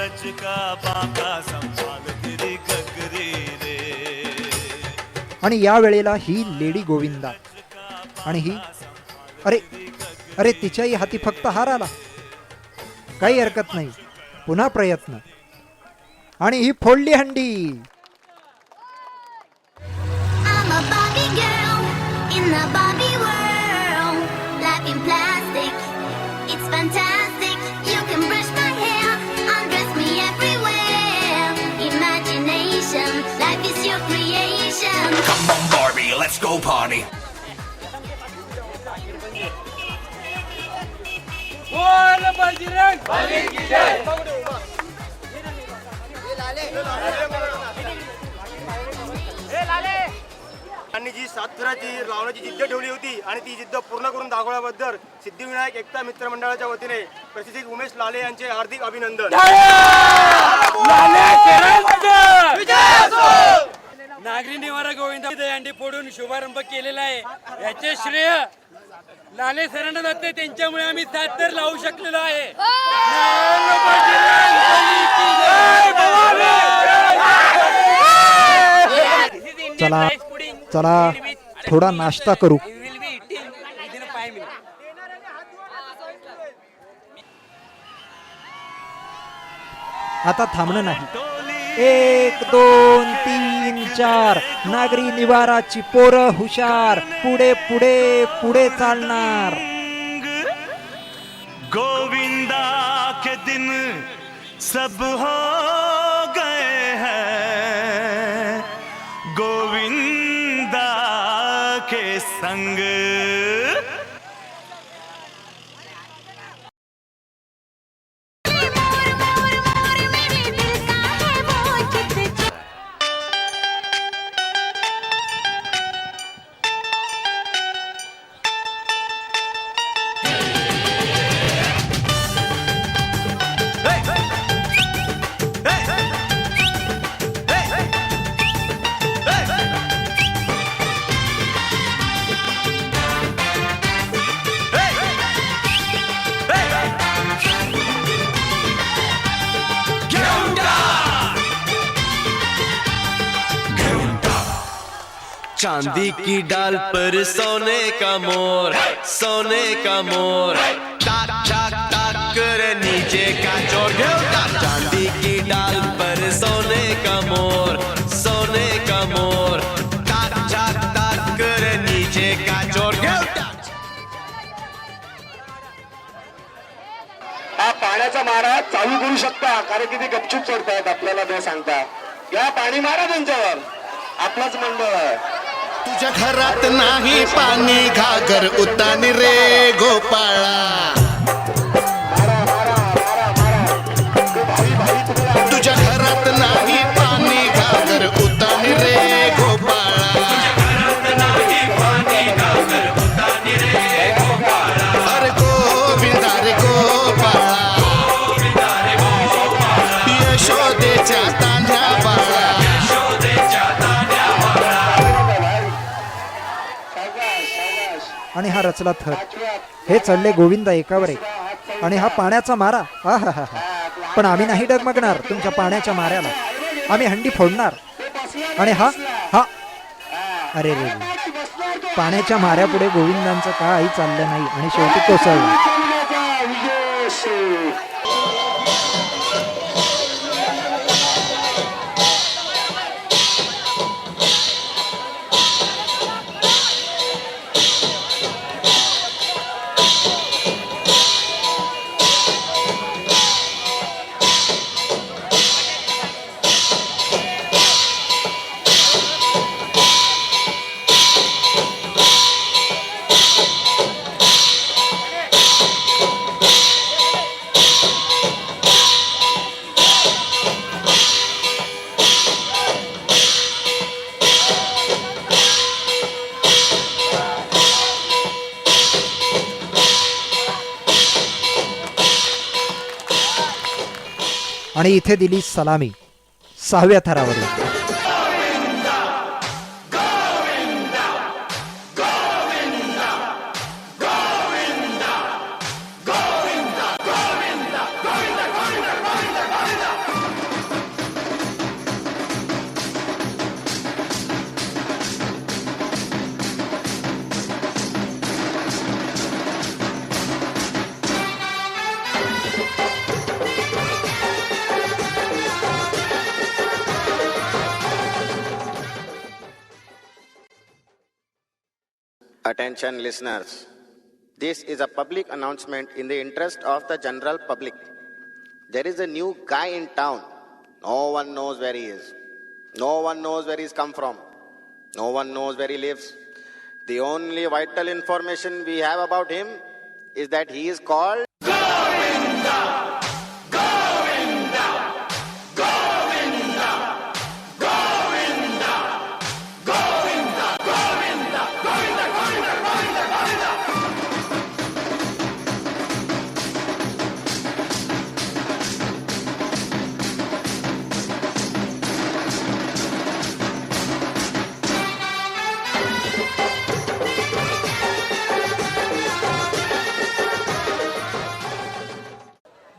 ब्रज का बांका संभाल गिरी गगरी रे. आणि या वेळेला ही लेडी गोविंदा आणि ही अरे अरे तिच्याही हाती फक्त हार आला. काही हरकत नाही, पुन्हा प्रयत्न आणि ही फोडली हंडी. I'm a Barbie girl in the Barbie world. Life in plastic, it's fantastic. You can brush my hair, undress me everywhere. Imagination, life is your creation. Come on Barbie, let's go party. त्यांनी जी सातपुराची लावण्याची जिद्द ठेवली होती आणि ती जिद्द पूर्ण करून दाखवल्याबद्दल सिद्धिविनायक एकता मित्र मंडळाच्या वतीने प्रशिक्षक उमेश लाले यांचे हार्दिक अभिनंदन. नागरी निवारा गोविंदा अंडी फोडून शुभारंभ केलेला आहे. याचे श्रेय लाले सरांना जाते, त्यांच्यामुळे आम्ही 7 तर लावू शकलेलो आहे. चला चला थोडा नाश्ता करू. आता थांबणं नाही. 1 2 3 4 नागरी निवाराची पोरं हुशार, पुढे पुढे पुढे चालणार. गोविंदा के दिन सब हो गए हैं, गोविंदा के संग. मेरे दिल का है वो चित. चांदी की डाल पर सोने का मोर, सोने का मोर, टाक टाक टाक कर नीचे का चोर. चांदी की डाल पर सोने का मोर, सोने का मोर, टाक टाक टाक कर नीचे का चोर. हा पाण्याचा मारा चालू करू शकता, कारण की ते गपचूप चढतायत आपल्याला न सांगता. या पाणी मारा त्यांच्यावर, आपलाच मंडळ आहे. तुझ्या घरात नाही पाणी, घागर उतानी रे गोपाळा. तुझ्या घरात नाही पाणी, घागर उतानी रे गोपाळा. अरे गोविंदा रे गोपाळा, यशोदेच्या तान्ह्या बाळा. आणि हा रचला थर. हे चढले गोविंदा एकावर एक आणि हा पाण्याचा मारा. आहा. पण आम्ही नाही डगमगणार तुमच्या पाण्याच्या माऱ्याला. आम्ही हंडी फोडणार. आणि हा हा अरे रे रे. पाण्याच्या माऱ्यापुढे गोविंदांचं काही चाललं नाही आणि शेवटी कोसळलं. आणि इथे दिली सलामी 6व्या थरावरून. Attention listeners, this is a public announcement in the interest of the general public. There is a new guy in town. No one knows where he is. No one knows where he's come from. No one knows where he lives. The only vital information we have about him is that he is called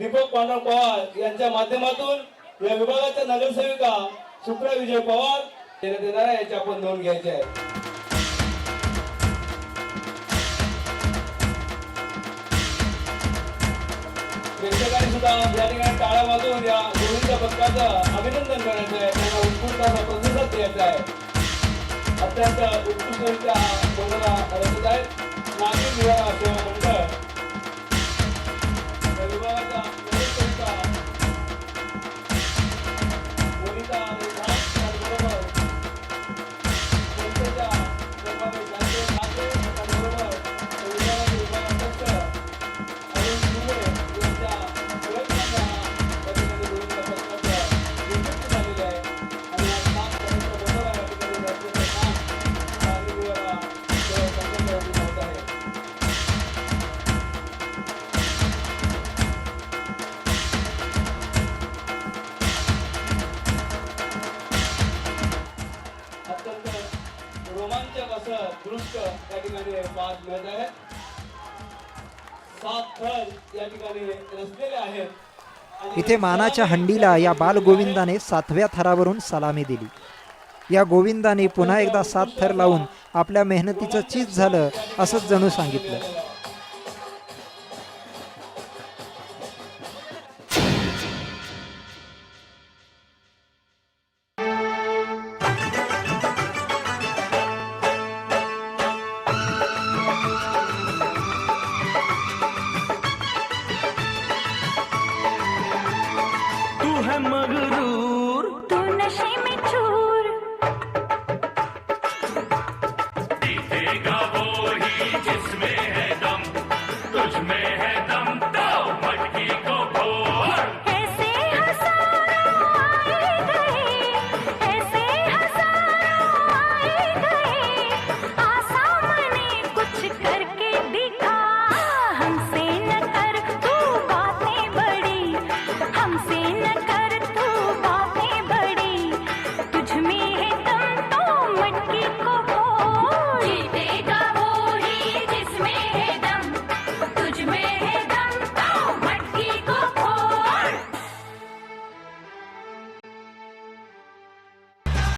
Deepak Pandav Pawar यांच्या माध्यमातून या विभागाच्या नगरसेविका सुप्रा विजय पवार देण्यात येणार आहे, याची आपण नोंद घ्यायची आहे. प्रेक्षकांनी सुद्धा या ठिकाणी टाळ्या वाजवून या गोविंद पथकाचं अभिनंदन करायचं आहे, त्यांना उत्स्फूर्त असा प्रतिसाद द्यायचा आहे. अत्यंत उत्कृष्टरित्या बोलणारा रचत आहेत नागरिक निवारा सेवा मंडळ विभागाच्या नगरसेविका वनिता रेखाट त्याचबरोबर संस्थेच्या सर्वांनी जाते ठाकरे त्याचबरोबर विभागाचे विभागाध्यक्ष अरुण सुरे यांच्या प्रयत्नांना या ठिकाणी गोविंद पथकाचं नियुक्ती झालेली आहे आणि आज 7 तारखेच्या बरोबर या ठिकाणी राज्याचं काम नागरिक निवारा सेवा संघाच्या वतीने होत आहे. अत्यंत रोमांचक असं दृश्य या ठिकाणी पाहायला मिळत आहे. 7 थर या ठिकाणी रचलेले आहेत. इथे मानाच्या हंडीला या बालगोविंदाने 7व्या थरावरून सलामी दिली. या गोविंदाने पुन्हा एकदा 7 थर लावून आपल्या मेहनतीचं चीज झालं असंच जणू सांगितलं. तू है मगरूर तू नशे में